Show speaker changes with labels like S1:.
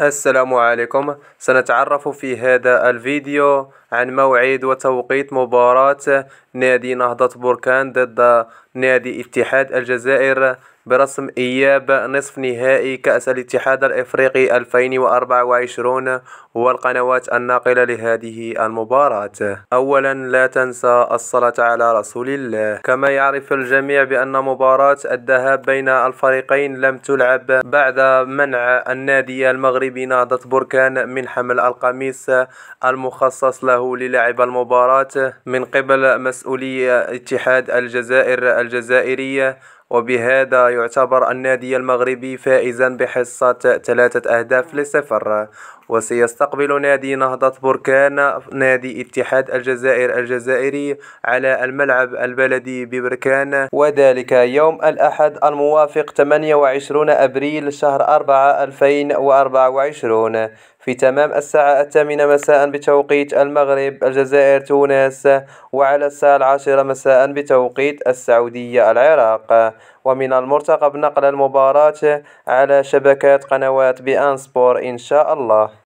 S1: السلام عليكم. سنتعرف في هذا الفيديو عن موعد وتوقيت مباراة نادي نهضة بركان ضد نادي اتحاد الجزائر برسم إياب نصف نهائي كأس الاتحاد الإفريقي 2024 والقنوات الناقلة لهذه المباراة. أولا، لا تنسى الصلاة على رسول الله. كما يعرف الجميع بأن مباراة الذهاب بين الفريقين لم تلعب بعد منع النادي المغربي نهضة بركان من حمل القميص المخصص له للعب المباراة من قبل مسؤولي اتحاد الجزائر الجزائرية، وبهذا يعتبر النادي المغربي فائزا بحصة 3 أهداف ل0. وسيستقبل نادي نهضة بركان نادي اتحاد الجزائر الجزائري على الملعب البلدي ببركان، وذلك يوم الأحد الموافق 28 أبريل شهر 4 2024 في تمام الساعة 8 مساء بتوقيت المغرب الجزائر تونس، وعلى الساعة 10 مساء بتوقيت السعودية العراق. ومن المرتقب نقل المباراة على شبكات قنوات بآن سبور إن شاء الله.